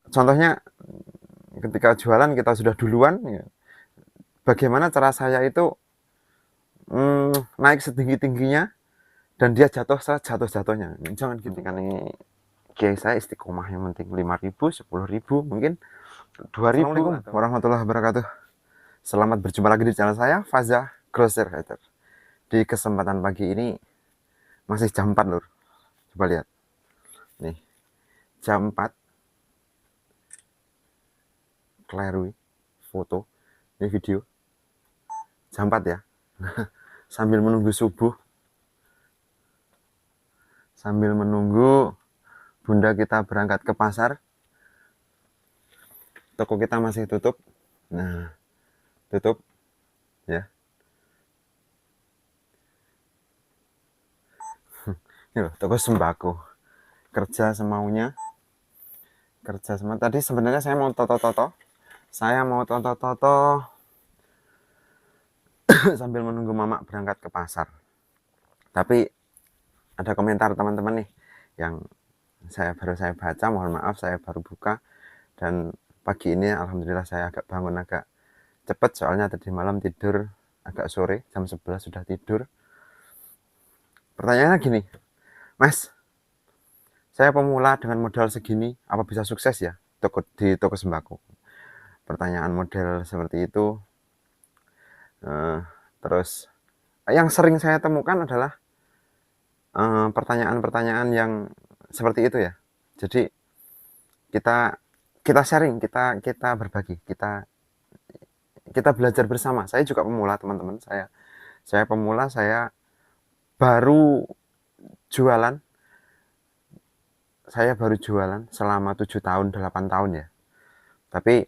contohnya ketika jualan kita sudah duluan, ya, bagaimana cara saya itu naik setinggi-tingginya dan dia jatuh jatuh-jatuhnya. Jangan gitu kan, ini kiai saya istiqomah, yang penting 5.000, 10.000, mungkin 2.000. Assalamualaikum warahmatullahi wabarakatuh. Selamat berjumpa lagi di channel saya, Faza Grocer Hater. Di kesempatan pagi ini masih jam 4 lur. Coba lihat. Nih, jam 4. Klerui foto. Ini video. Jam 4 ya. Sambil menunggu subuh. Sambil menunggu bunda kita berangkat ke pasar. Toko kita masih tutup. Nah, tutup ya. Ini loh, toko sembako. Kerja semaunya. Kerja semau. Tadi sebenarnya saya mau toto-toto. Sambil menunggu mama berangkat ke pasar. Tapi ada komentar teman-teman nih yang baru saya baca, mohon maaf saya baru buka, dan pagi ini alhamdulillah saya agak bangun agak cepet, soalnya tadi malam tidur agak sore, jam 11 sudah tidur. Pertanyaannya gini, Mas, saya pemula dengan modal segini, apa bisa sukses ya di toko sembako? Pertanyaan model seperti itu. Terus yang sering saya temukan adalah pertanyaan-pertanyaan yang seperti itu ya. Jadi kita sharing, kita berbagi, kita belajar bersama. Saya juga pemula, teman-teman. Saya pemula, saya baru jualan. Saya baru jualan selama 7 tahun, 8 tahun ya. Tapi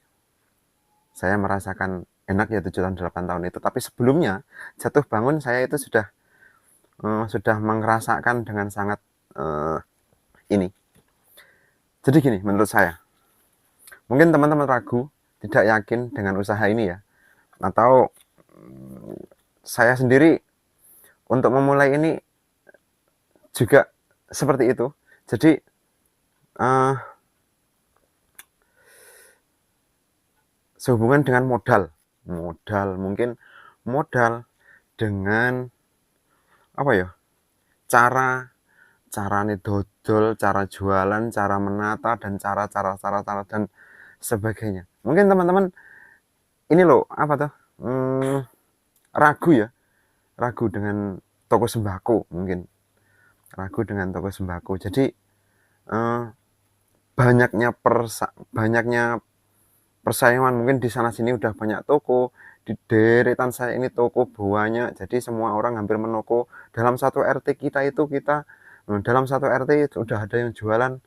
saya merasakan enak ya 7 tahun, 8 tahun itu. Tapi sebelumnya jatuh bangun saya itu sudah merasakan dengan sangat ini. Jadi gini, menurut saya, mungkin teman-teman ragu, tidak yakin dengan usaha ini ya, atau saya sendiri untuk memulai ini juga seperti itu. Jadi sehubungan dengan modal mungkin modal dengan apa ya, cara nih dodol, cara jualan, cara menata, dan cara dan sebagainya. Mungkin teman-teman ini loh, apa tuh, ragu dengan toko sembako, mungkin ragu dengan toko sembako. Jadi banyaknya persaingan, mungkin di sana sini udah banyak toko, di deretan saya ini toko banyak, jadi semua orang hampir menoko. Dalam satu RT dalam satu RT itu udah ada yang jualan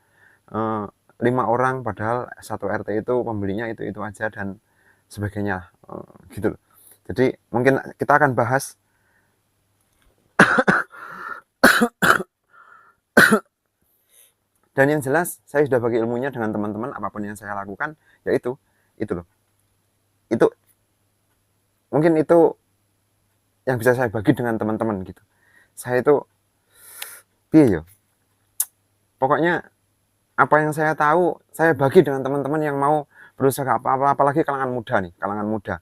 5 orang, padahal satu RT itu pembelinya itu aja dan sebagainya, gitu loh. Jadi mungkin kita akan bahas dan yang jelas saya sudah bagi ilmunya dengan teman-teman. Apapun yang saya lakukan yaitu loh, itu mungkin itu yang bisa saya bagi dengan teman-teman gitu. Saya itu yo, pokoknya apa yang saya tahu saya bagi dengan teman-teman yang mau berusaha apa-apa, apalagi kalangan muda.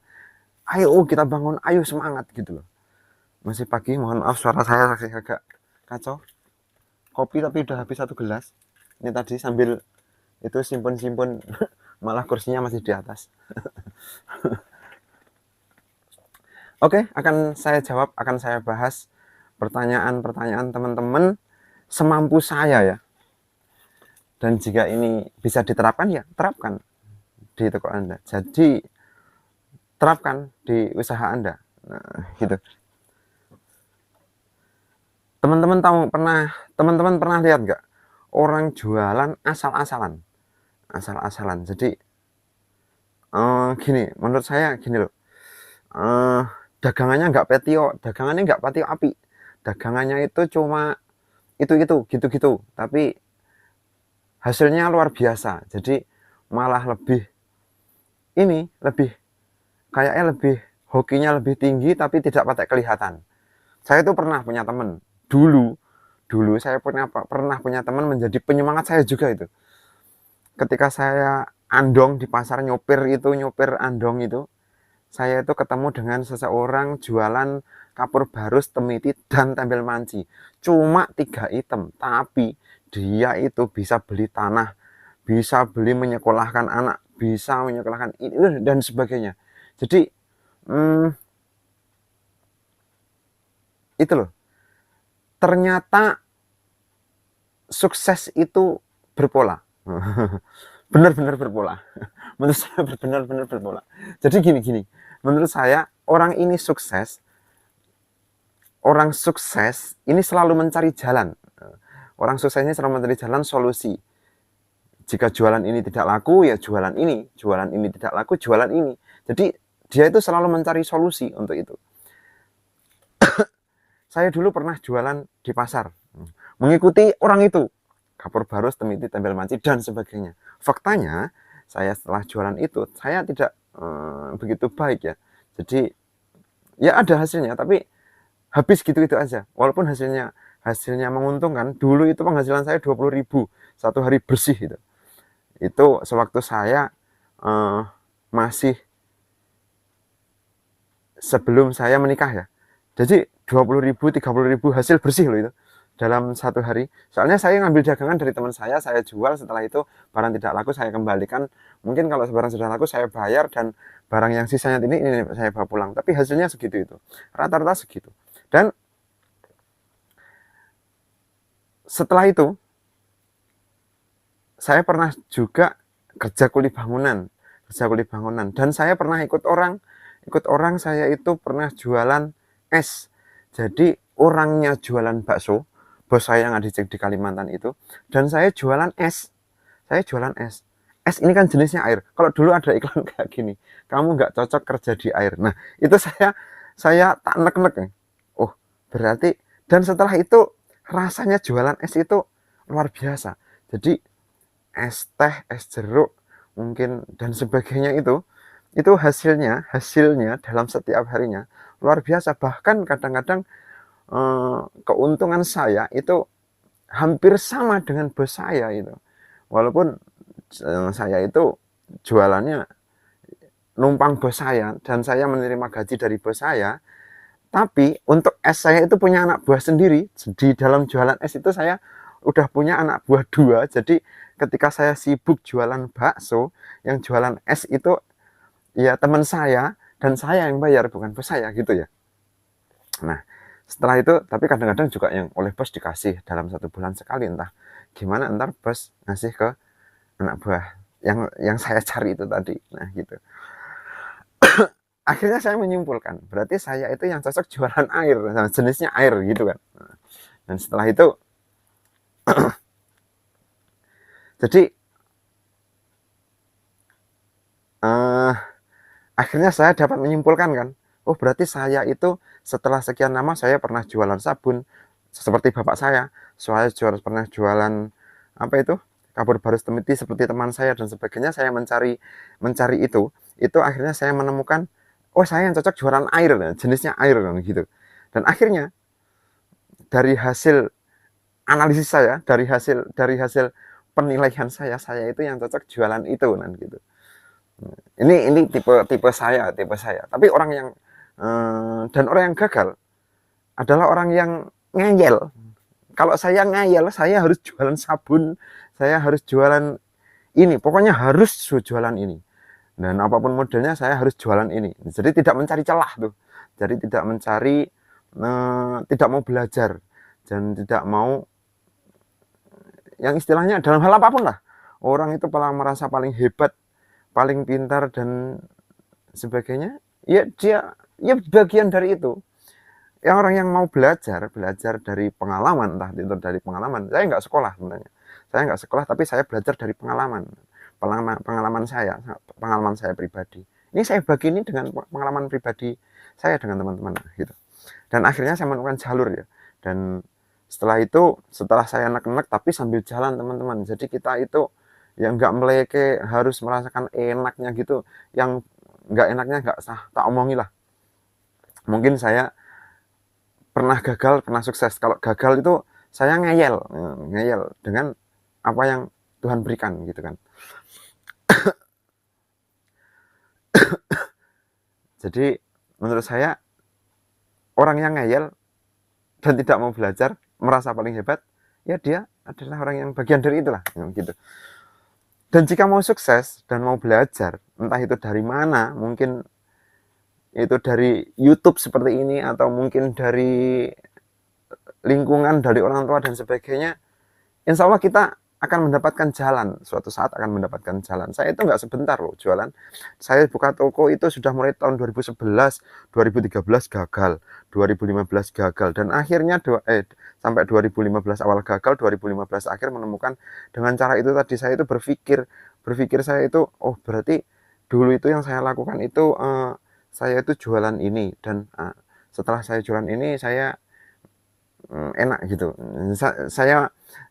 Ayo kita bangun, ayo semangat gitu loh. Masih pagi, mohon maaf suara saya agak kacau. Kopi tapi udah habis 1 gelas. Ini tadi sambil itu simpun malah kursinya masih di atas. Oke, akan saya bahas pertanyaan-pertanyaan teman-teman semampu saya ya. Dan jika ini bisa diterapkan ya terapkan di toko Anda. Jadi terapkan di usaha Anda. Nah, gitu. Teman-teman pernah lihat nggak orang jualan asal-asalan? Jadi gini, menurut saya gini loh. Dagangannya nggak patio api. Dagangannya itu cuma gitu-gitu. Tapi hasilnya luar biasa. Jadi malah kayaknya lebih hokinya lebih tinggi tapi tidak pakai kelihatan. Saya itu pernah punya teman dulu saya pernah punya teman menjadi penyemangat saya juga itu. Ketika saya andong di pasar, nyopir andong itu, saya itu ketemu dengan seseorang jualan kapur barus, temiti, dan tempel manci. Cuma 3 item, tapi dia itu bisa beli tanah, bisa beli menyekolahkan anak, bisa menyekolahkan ini dan sebagainya. Jadi itu loh. Ternyata sukses itu berpola. Benar-benar berpola. Menurut saya benar-benar berpola. Jadi gini. Menurut saya orang sukses ini selalu mencari jalan. Orang sukses ini selalu mencari jalan solusi. Jika jualan ini tidak laku, ya jualan ini. Jualan ini tidak laku, jualan ini. Jadi dia itu selalu mencari solusi untuk itu. Saya dulu pernah jualan di pasar, mengikuti orang itu, kapur barus, temiti, tempel manci, dan sebagainya. Faktanya, saya setelah jualan itu, saya tidak begitu baik ya. Jadi, ya ada hasilnya, tapi habis gitu-gitu aja. Walaupun hasilnya menguntungkan, dulu itu penghasilan saya 20.000 satu hari bersih gitu. Itu sewaktu saya masih sebelum saya menikah ya. Jadi 20.000, 30.000 hasil bersih loh itu dalam satu hari. Soalnya saya ngambil dagangan dari teman saya jual, setelah itu barang tidak laku saya kembalikan. Mungkin kalau barang sudah laku saya bayar, dan barang yang sisanya ini saya bawa pulang. Tapi hasilnya segitu itu. Rata-rata segitu. Dan setelah itu saya pernah juga kerja kuli bangunan. Dan saya pernah ikut orang saya itu pernah jualan es. Jadi orangnya jualan bakso, bos saya yang ada di Kalimantan itu, dan saya jualan es. Es ini kan jenisnya air. Kalau dulu ada iklan kayak gini, kamu nggak cocok kerja di air. Nah, itu saya tak nek-nek ya. Oh, berarti, dan setelah itu rasanya jualan es itu luar biasa. Jadi es teh, es jeruk, mungkin dan sebagainya itu hasilnya dalam setiap harinya luar biasa. Bahkan kadang-kadang keuntungan saya itu hampir sama dengan bos saya itu. Walaupun saya itu jualannya numpang bos saya dan saya menerima gaji dari bos saya, tapi untuk es saya itu punya anak buah sendiri. Di dalam jualan es itu saya udah punya anak buah 2. Jadi ketika saya sibuk jualan bakso, yang jualan es itu ya teman saya, dan saya yang bayar, bukan bos saya gitu ya. Nah, setelah itu, tapi kadang-kadang juga yang oleh bos dikasih dalam 1 bulan sekali, entah gimana entar bos ngasih ke anak buah yang saya cari itu tadi. Nah gitu. Akhirnya saya menyimpulkan, berarti saya itu yang cocok jualan air, jenisnya air gitu kan. Dan setelah itu jadi akhirnya saya dapat menyimpulkan kan, oh berarti saya itu setelah sekian lama saya pernah jualan sabun seperti bapak saya pernah jualan apa itu, kapur barus, temiti seperti teman saya dan sebagainya. Saya mencari itu akhirnya saya menemukan, oh saya yang cocok jualan air, jenisnya air kan gitu. Dan akhirnya dari hasil analisis saya, dari hasil penilaian saya itu yang cocok jualan itu kan gitu. Ini tipe saya. Tapi orang yang dan orang yang gagal adalah orang yang ngeyel. Kalau saya ngeyel, saya harus jualan sabun, saya harus jualan ini, pokoknya harus jualan ini. Dan apapun modelnya saya harus jualan ini. Jadi tidak mencari celah tuh. Jadi tidak mencari, tidak mau belajar, dan tidak mau yang istilahnya dalam hal apapun lah. Orang itu merasa paling hebat, paling pintar dan sebagainya, ya dia ya bagian dari itu. Yang orang yang mau belajar dari pengalaman, entah itu dari pengalaman. Saya nggak sekolah sebenarnya. Saya nggak sekolah, tapi saya belajar dari pengalaman saya pribadi. Ini saya bagi ini dengan pengalaman pribadi saya dengan teman-teman gitu. Dan akhirnya saya menemukan jalur ya. Dan setelah itu, setelah saya nek-nek tapi sambil jalan teman-teman. Jadi kita itu yang nggak meleke, harus merasakan enaknya gitu. Yang nggak enaknya nggak usah tak omongi lah. Mungkin saya pernah gagal, pernah sukses. Kalau gagal itu saya ngeyel dengan apa yang Tuhan berikan gitu kan. Jadi menurut saya orang yang ngeyel dan tidak mau belajar, merasa paling hebat, ya dia adalah orang yang bagian dari itulah, gitu. Dan jika mau sukses dan mau belajar, entah itu dari mana, mungkin itu dari YouTube seperti ini, atau mungkin dari lingkungan, dari orang tua dan sebagainya, insya Allah kita akan mendapatkan jalan, suatu saat akan mendapatkan jalan. Saya itu nggak sebentar loh jualan. Saya buka toko itu sudah mulai tahun 2011, 2013 gagal, 2015 gagal, dan akhirnya sampai 2015 awal gagal, 2015 akhir menemukan dengan cara itu tadi. Saya itu berpikir saya itu, oh berarti dulu itu yang saya lakukan itu, saya itu jualan ini, dan setelah saya jualan ini saya enak gitu.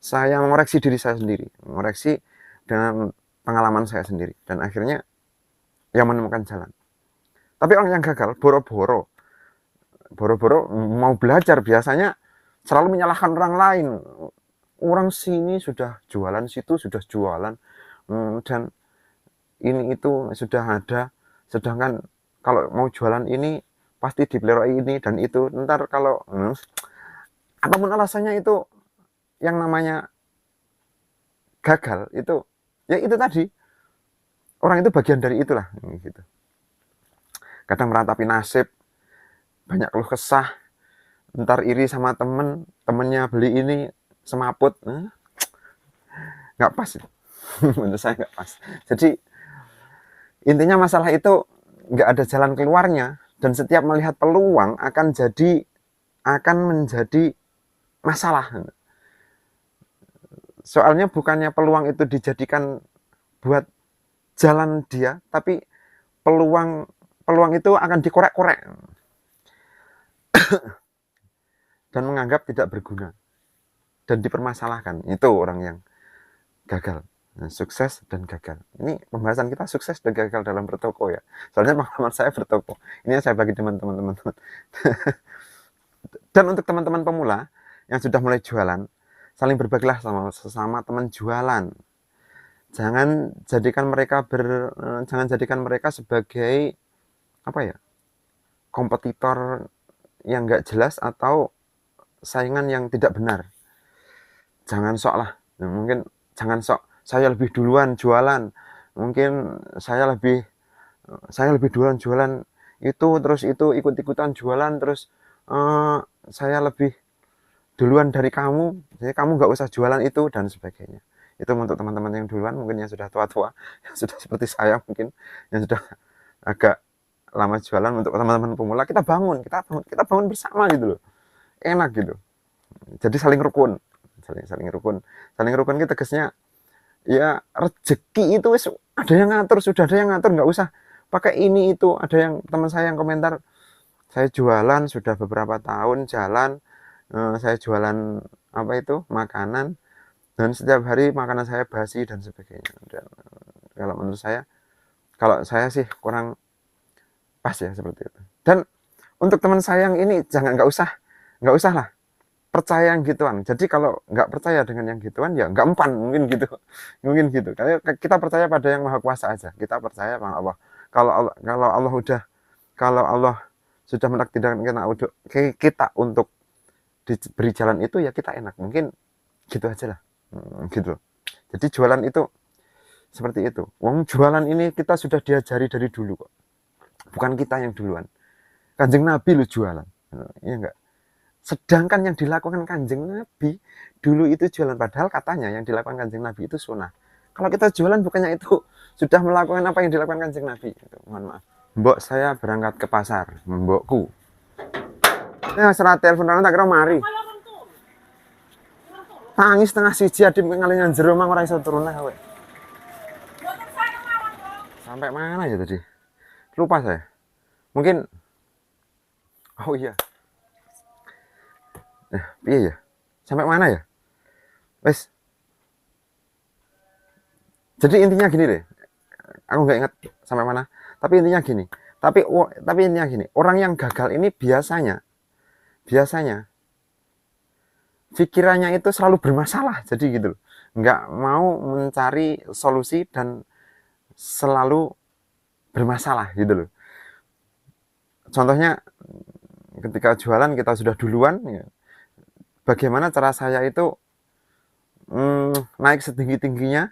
Saya mengoreksi diri saya sendiri, mengoreksi dengan pengalaman saya sendiri, dan akhirnya yang menemukan jalan. Tapi orang yang gagal boro-boro mau belajar biasanya selalu menyalahkan orang lain. Orang sini sudah jualan, situ sudah jualan, dan ini itu sudah ada, sedangkan kalau mau jualan ini pasti dipelihara ini dan itu. Ntar kalau apapun alasannya, itu yang namanya gagal itu, ya itu tadi, orang itu bagian dari itulah, gitu. Kadang meratapi nasib, banyak keluh kesah, ntar iri sama temennya beli ini semaput, nggak pas. Menurut saya nggak pas. Jadi intinya masalah itu nggak ada jalan keluarnya, dan setiap melihat peluang akan menjadi masalah. Soalnya bukannya peluang itu dijadikan buat jalan dia, tapi peluang itu akan dikorek-korek dan menganggap tidak berguna dan dipermasalahkan. Itu orang yang gagal. Nah, sukses dan gagal. Ini pembahasan kita sukses dan gagal dalam bertoko ya. Soalnya pengalaman saya bertoko. Ini yang saya bagi teman-teman. Dan untuk teman-teman pemula yang sudah mulai jualan, saling berbagilah sama sesama teman jualan. Jangan jadikan mereka sebagai kompetitor yang nggak jelas atau saingan yang tidak benar. Jangan sok lah. Mungkin jangan sok saya lebih duluan jualan. Mungkin saya lebih duluan jualan itu, terus itu ikut-ikutan jualan, terus saya lebih duluan dari kamu, jadi kamu nggak usah jualan itu, dan sebagainya. Itu untuk teman-teman yang duluan, mungkin yang sudah tua-tua, yang sudah seperti saya, mungkin yang sudah agak lama jualan. Untuk teman-teman pemula, kita bangun bersama gitu loh, enak gitu. Jadi saling rukun kita tegasnya, ya rezeki itu ada yang ngatur, nggak usah pakai ini itu. Ada yang teman saya yang komentar, saya jualan sudah beberapa tahun jalan, saya jualan makanan, dan setiap hari makanan saya basi dan sebagainya. Dan kalau menurut saya, sih kurang pas ya seperti itu. Dan untuk teman saya yang ini, nggak usah lah percaya yang gituan. Jadi kalau nggak percaya dengan yang gituan, ya nggak empan, mungkin gitu. Karena kita percaya pada yang maha kuasa aja. Kita percaya pada Allah. Kalau Allah sudah menakdirkan kita untuk diberi jalan itu, ya kita enak. Mungkin gitu aja lah, gitu. Jadi jualan itu seperti itu. Wong jualan ini kita sudah diajari dari dulu kok. Bukan kita yang duluan. Kanjeng Nabi lu jualan, iya enggak? Sedangkan yang dilakukan Kanjeng Nabi dulu itu jualan, padahal katanya yang dilakukan Kanjeng Nabi itu sunnah. Kalau kita jualan, bukannya itu sudah melakukan apa yang dilakukan Kanjeng Nabi? Mohon maaf. Mbok saya berangkat ke pasar, mbokku. Serat telepon tak kira mari. Tangis tengah siji adip ngalingan jero mang ora iso turun lah kowe. Sampai mana ya tadi? Lupa saya. Mungkin oh iya. Iya ya. Sampai mana ya? Wes. Jadi intinya gini deh. Aku nggak ingat sampai mana. Tapi intinya gini. Tapi intinya gini. Orang yang gagal ini biasanya pikirannya itu selalu bermasalah. Jadi gitu. Nggak mau mencari solusi dan selalu bermasalah gitu loh. contohnya ketika jualan kita sudah duluan ya, bagaimana cara saya itu naik setinggi-tingginya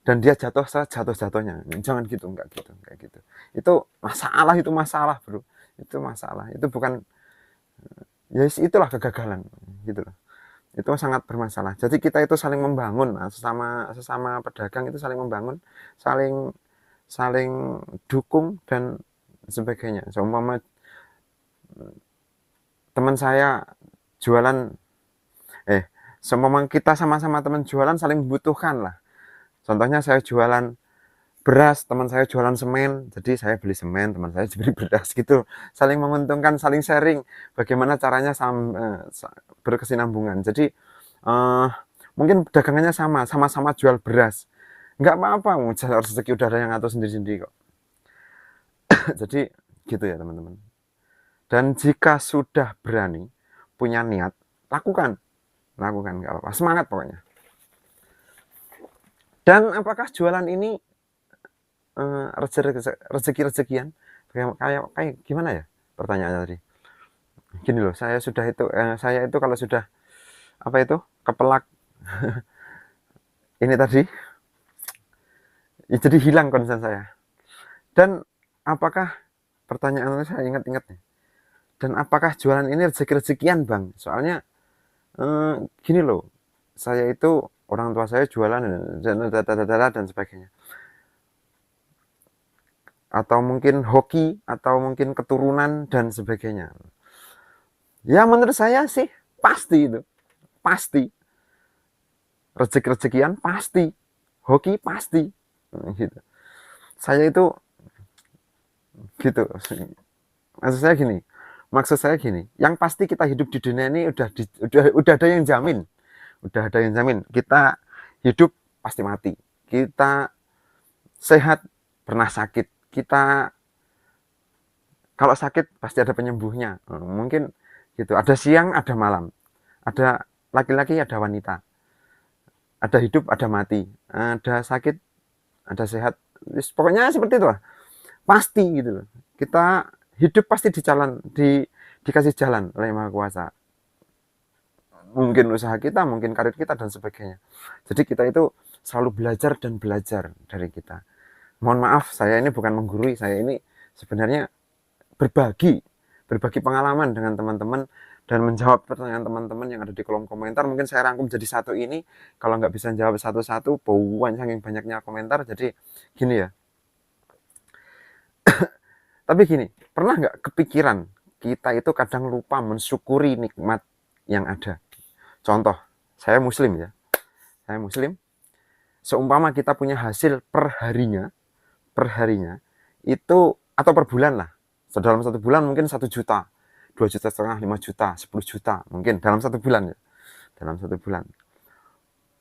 dan dia jatuh sejatuh-jatuhnya. Jangan gitu, enggak gitu, kayak gitu. Itu masalah, Bro. Itu masalah. Itu bukan, ya itulah kegagalan gitu loh. Itu sangat bermasalah. Jadi kita itu saling membangun, nah, sesama pedagang itu saling membangun, saling saling dukung dan sebagainya. Seumpama teman saya jualan, seumpama kita sama-sama teman jualan saling membutuhkan lah. Contohnya saya jualan beras, teman saya jualan semen, jadi saya beli semen, teman saya beli beras gitu. Saling menguntungkan, saling sharing bagaimana caranya berkesinambungan. Jadi mungkin dagangannya sama-sama jual beras. Nggak apa-apa, rezeki udah ada yang ngatur sendiri-sendiri kok. Jadi gitu ya teman-teman. Dan jika sudah berani, punya niat, lakukan, nggak apa-apa, semangat pokoknya. Dan apakah jualan ini rezeki-rezekian? Kayak gimana ya pertanyaannya tadi? Gini loh, saya itu kalau sudah apa itu kepelak ini tadi, ya jadi hilang konsen saya. Dan apakah pertanyaan saya ingat-ingat nih? Dan apakah jualan ini rezeki-rezekian, Bang? Soalnya gini loh, saya itu orang tua saya jualan dan sebagainya. Atau mungkin hoki, atau mungkin keturunan dan sebagainya. Ya menurut saya sih pasti itu. Pasti. Rezeki-rezekian pasti. Hoki pasti. Gitu. Saya itu gitu. Maksud saya gini, yang pasti kita hidup di dunia ini udah ada yang jamin. Udah ada yang jamin. Kita hidup pasti mati. Kita sehat pernah sakit. Kita kalau sakit pasti ada penyembuhnya. Mungkin gitu. Ada siang, ada malam. Ada laki-laki, ada wanita. Ada hidup, ada mati. Ada sakit, ada sehat. Pokoknya seperti itu lah. Pasti gitu loh. Kita hidup pasti dikasih jalan oleh Yang Maha Kuasa. Mungkin usaha kita, mungkin karir kita dan sebagainya. Jadi kita itu selalu belajar dan belajar dari kita. Mohon maaf, saya ini bukan menggurui, saya ini sebenarnya berbagi pengalaman dengan teman-teman dan menjawab pertanyaan teman-teman yang ada di kolom komentar. Mungkin saya rangkum jadi satu ini. Kalau nggak bisa jawab satu-satu, saking banyaknya komentar. Jadi gini ya. Tapi gini, pernah nggak kepikiran kita itu kadang lupa mensyukuri nikmat yang ada? Contoh, saya muslim ya. Saya muslim. Seumpama kita punya hasil per harinya itu, atau per bulan lah. Dalam satu bulan mungkin 1 juta, 2,5 juta, 5 juta, 10 juta. Mungkin dalam satu bulan ya. Dalam satu bulan.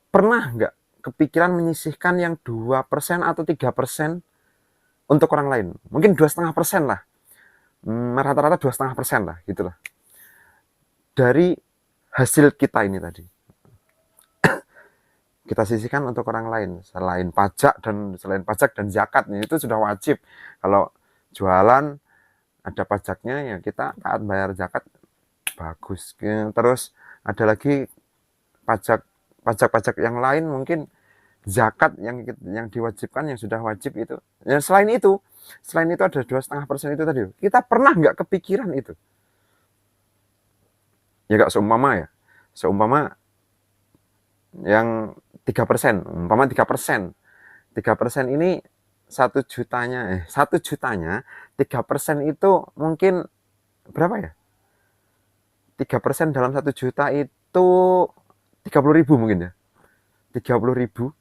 Pernah nggak kepikiran menyisihkan yang 2% atau 3% untuk orang lain? Mungkin 2,5% lah. Rata-rata 2,5% lah, gitulah. Dari hasil kita ini tadi. Kita sisihkan untuk orang lain. Selain pajak dan zakat, itu sudah wajib. Kalau jualan ada pajaknya, ya kita taat bayar zakat, bagus. Terus ada lagi pajak yang lain, mungkin zakat yang diwajibkan, yang sudah wajib itu. Ya, selain itu ada 2,5% itu tadi. Kita pernah nggak kepikiran itu? Ya nggak, seumpama yang 3%, umpama 3%. 3% ini 1 jutanya, 3% itu mungkin berapa ya? 3% dalam 1 juta itu 30.000 mungkin ya. 30.000.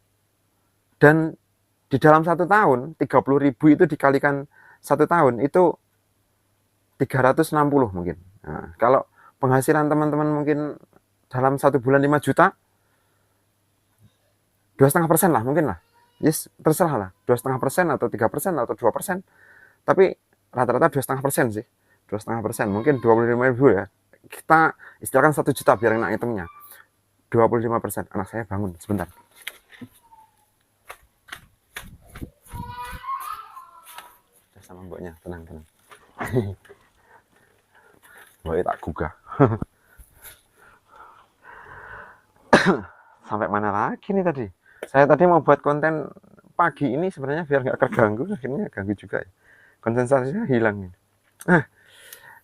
Dan di dalam 1 tahun, 30.000 itu dikalikan 1 tahun, itu 360 mungkin. Nah, kalau penghasilan teman-teman mungkin dalam 1 bulan 5 juta, 2,5% lah mungkin lah. Yes, terserah lah. 2,5% atau 3% atau 2%. Tapi rata-rata 2,5% sih. 2,5%. Mungkin 25.000 ya. Kita istilahkan 1 juta biar enak hitungnya. 25%. Anak saya bangun sebentar. Sama mboknya, tenang. Boleh tak gugah. Sampai mana lagi nih tadi? Saya tadi mau buat konten pagi ini sebenarnya biar nggak terganggu, akhirnya ganggu juga ya. Konsentrasinya hilang. Nah,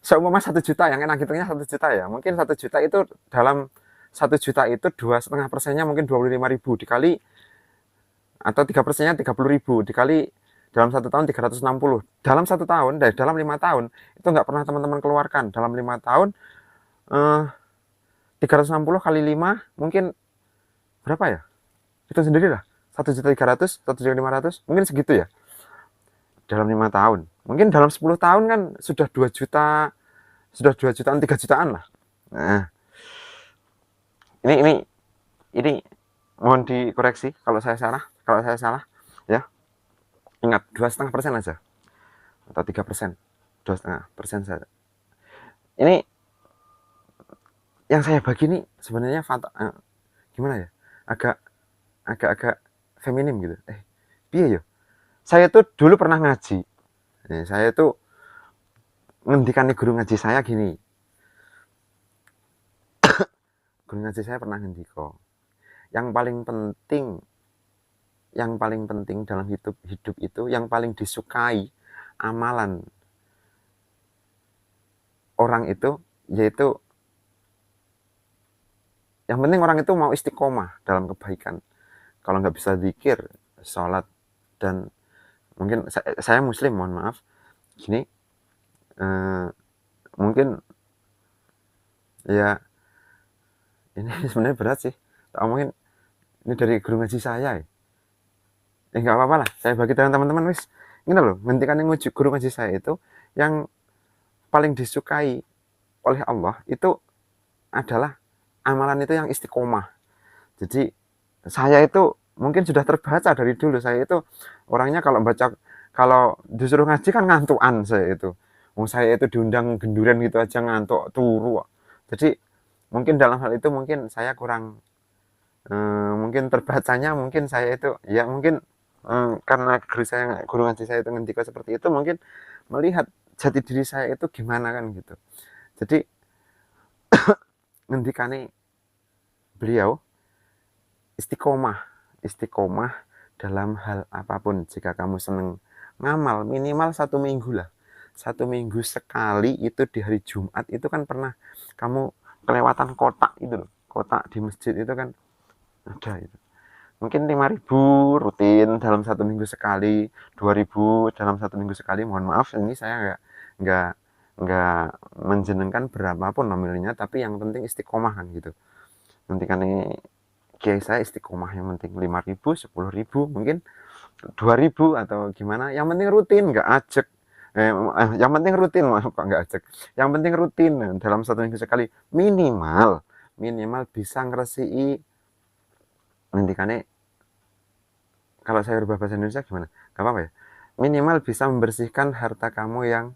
seumpama 1 juta, yang enak hitungnya 1 juta ya. Mungkin 1 juta itu dalam 1 juta itu 2,5%-nya mungkin 25.000 dikali, atau 3%-nya 30.000 dikali dalam 1 tahun 360. Dalam 1 tahun, dalam 5 tahun itu nggak pernah teman-teman keluarkan. Dalam 5 tahun 360 kali 5 mungkin berapa ya? Itu sendiri lah. 1.300.000, 1.500.000, mungkin segitu ya. Dalam 5 tahun. Mungkin dalam 10 tahun kan sudah 2 juta, sudah 2 jutaan, 3 jutaan lah. Nah, ini mohon dikoreksi kalau saya salah ya. Ingat, 2,5% aja atau 3%, 2,5% saja. Ini yang saya bagi ini sebenarnya gimana ya, agak feminim gitu. Piye yo, saya tuh dulu pernah ngaji. Saya tuh ngendikan nih guru ngaji saya gini. Guru ngaji saya pernah ngendiko, yang paling penting dalam hidup itu, yang paling disukai amalan orang itu, yaitu yang penting orang itu mau istiqomah dalam kebaikan. Kalau nggak bisa zikir, sholat, dan mungkin saya muslim, mohon maaf gini, mungkin ya ini sebenarnya berat sih tak omongin, ini dari guru ngaji saya ya. Nggak apa-apa lah, saya bagi dengan teman-teman wis. Ini loh, hentikan yang guru ngaji saya itu, yang paling disukai oleh Allah itu adalah amalan itu yang istiqomah. Jadi saya itu mungkin sudah terbaca dari dulu, saya itu orangnya kalau disuruh ngaji kan ngantukan saya itu. Saya itu diundang genduren gitu aja ngantuk turu. Jadi mungkin dalam hal itu mungkin saya kurang, mungkin terbacanya mungkin saya itu ya mungkin, karena guru ngaji saya itu ngendika seperti itu, mungkin melihat jati diri saya itu gimana kan gitu. Jadi ngendikane beliau, istiqomah dalam hal apapun. Jika kamu seneng ngamal, minimal 1 minggu lah, 1 minggu sekali itu di hari Jumat itu kan pernah kamu kelewatan kotak itu loh, kotak di masjid itu kan ada itu. Mungkin 5.000 rutin dalam 1 minggu sekali, 2.000 dalam 1 minggu sekali. Mohon maaf, ini saya nggak menjenengkan berapapun nominalnya, tapi yang penting istiqomah kan gitu. Nanti kan ini kiai saya istiqomah, yang penting 5.000, 10.000, mungkin 2.000 atau gimana. Yang penting rutin, nggak ajek. Yang penting rutin, kok nggak ajek. Yang penting rutin dalam 1 minggu sekali, minimal bisa ngeresiki, nantikannya kalau saya berubah bahasa Indonesia gimana? Gak apa-apa ya. Minimal bisa membersihkan harta kamu yang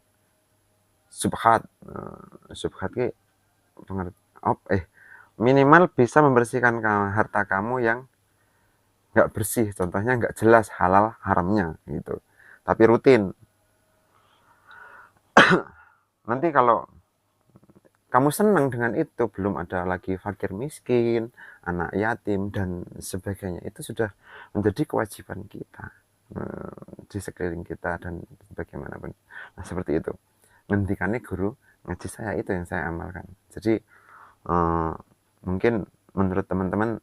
subhat. Subhat ki minimal bisa membersihkan harta kamu yang nggak bersih. Contohnya nggak jelas halal haramnya gitu. Tapi rutin. Nanti kalau kamu senang dengan itu, belum ada lagi fakir miskin, anak yatim, dan sebagainya. Itu sudah menjadi kewajiban kita di sekeliling kita dan bagaimanapun. Nah, seperti itu. Ngendikannya guru ngaji saya itu yang saya amalkan. Jadi mungkin menurut teman-teman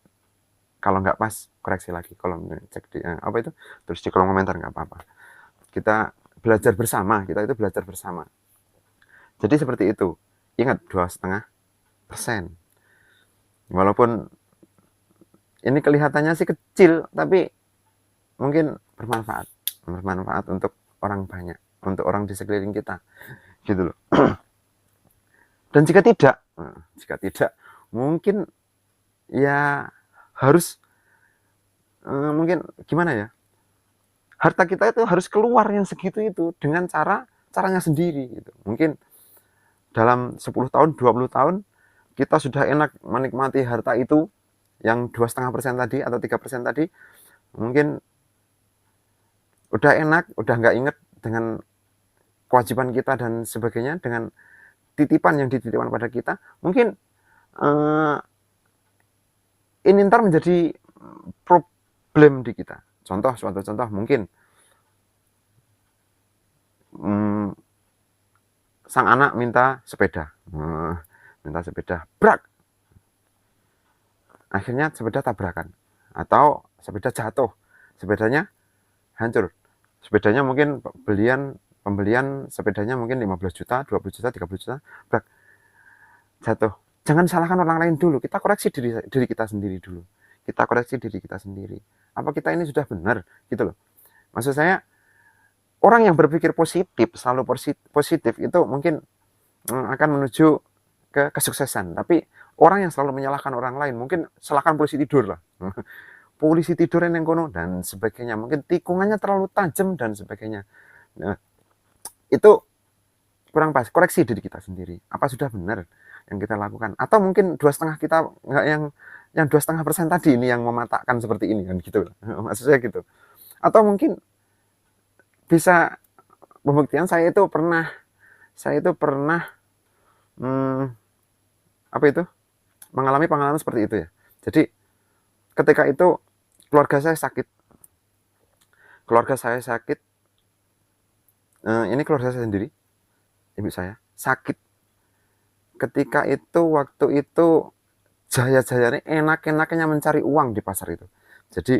kalau nggak pas, koreksi lagi. Kalau cek di apa itu, terus di kolom komentar, nggak apa-apa. Kita belajar bersama, kita itu belajar bersama. Jadi seperti itu. Ingat, 2,5%. Walaupun ini kelihatannya sih kecil, tapi mungkin bermanfaat untuk orang banyak, untuk orang di sekeliling kita, gitu loh. Dan jika tidak, mungkin ya harus, mungkin gimana ya, harta kita itu harus keluar yang segitu itu dengan caranya sendiri gitu. Mungkin dalam 10 tahun, 20 tahun kita sudah enak menikmati harta itu yang 2,5% tadi atau 3% tadi, mungkin udah enak, udah nggak inget dengan kewajiban kita dan sebagainya, dengan titipan yang dititipkan pada kita, mungkin ini ntar menjadi problem di kita. Suatu contoh mungkin sang anak minta sepeda, brak, akhirnya sepeda tabrakan, atau sepeda jatuh, sepedanya hancur, sepedanya mungkin pembelian sepedanya mungkin 15 juta, 20 juta, 30 juta, brak, jatuh. Jangan salahkan orang lain dulu, kita koreksi diri kita sendiri dulu. Kita koreksi diri kita sendiri. Apa kita ini sudah benar? Gitu loh. Maksud saya, orang yang berpikir positif, selalu positif, itu mungkin akan menuju ke kesuksesan. Tapi orang yang selalu menyalahkan orang lain, mungkin salahkan polisi tidur lah. Polisi tidur yang kono, dan sebagainya. Mungkin tikungannya terlalu tajam, dan sebagainya. Nah, itu kurang pas. Koreksi diri kita sendiri. Apa sudah benar yang kita lakukan? Atau mungkin 2,5 kita, nggak yang 2,5% tadi ini yang mematahkan seperti ini, kan gitu. Maksud saya gitu. Atau mungkin bisa pembuktian, saya itu pernah mengalami pengalaman seperti itu ya. Jadi ketika itu keluarga saya sakit, ini keluarga saya sendiri, ibu saya sakit. Ketika itu, waktu itu jaya-jayanya enak-enaknya mencari uang di pasar itu. Jadi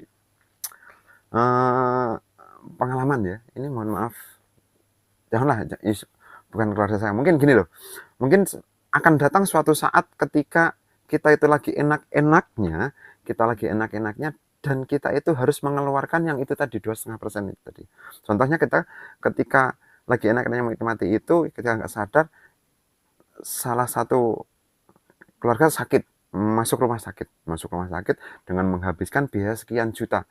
pengalaman ya, ini mohon maaf, janganlah, bukan keluarga saya, mungkin gini loh, mungkin akan datang suatu saat ketika kita itu lagi enak-enaknya, dan kita itu harus mengeluarkan yang itu tadi, 2,5% itu tadi. Contohnya kita ketika lagi enak-enaknya menikmati itu, kita nggak sadar salah satu keluarga sakit, masuk rumah sakit dengan menghabiskan biaya sekian juta.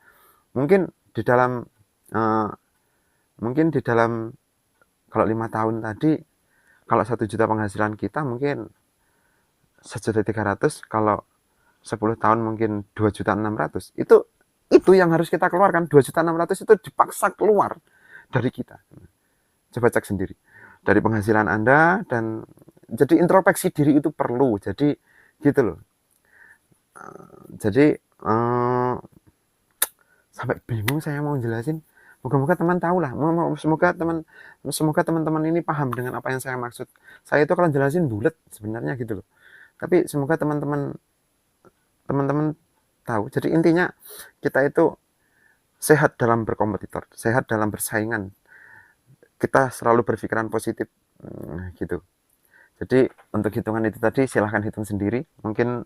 Mungkin di dalam kalau 5 tahun tadi, kalau 1 juta penghasilan kita mungkin 1.300.000, kalau 10 tahun mungkin 2.600.000. Itu yang harus kita keluarkan. 2.600.000 itu dipaksa keluar dari kita. Coba cek sendiri dari penghasilan Anda. Dan jadi introspeksi diri itu perlu. Jadi gitu loh. Jadi sampai bingung saya mau jelasin. Moga-moga teman tahu lah. Semoga teman-teman ini paham dengan apa yang saya maksud. Saya itu kalau jelasin bulat sebenarnya gitu loh. Tapi semoga teman-teman tahu. Jadi intinya kita itu sehat dalam berkompetitor, sehat dalam bersaingan. Kita selalu berpikiran positif, gitu. Jadi untuk hitungan itu tadi silahkan hitung sendiri. Mungkin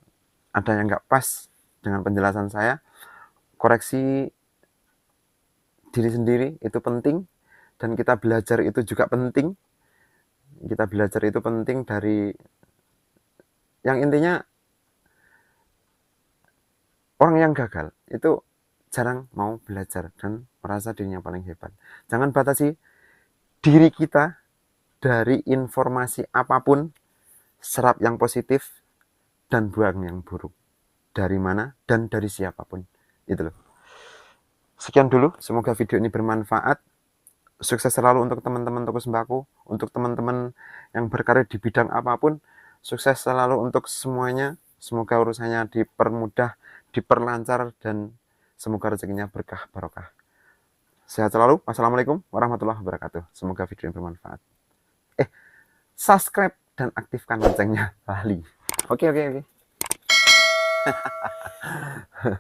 ada yang nggak pas dengan penjelasan saya. Koreksi diri sendiri itu penting, dan kita belajar itu juga penting. Kita belajar itu penting dari yang intinya orang yang gagal itu jarang mau belajar dan merasa dirinya paling hebat. Jangan batasi diri kita dari informasi apapun, serap yang positif dan buang yang buruk. Dari mana dan dari siapapun. Itu loh. Sekian dulu, semoga video ini bermanfaat. Sukses selalu untuk teman-teman toko sembako, untuk teman-teman yang berkarir di bidang apapun. Sukses selalu untuk semuanya. Semoga urusannya dipermudah, diperlancar, dan semoga rezekinya berkah barokah. Sehat selalu. Wassalamualaikum warahmatullahi wabarakatuh. Semoga video ini bermanfaat. Subscribe dan aktifkan loncengnya. Lali. Oke.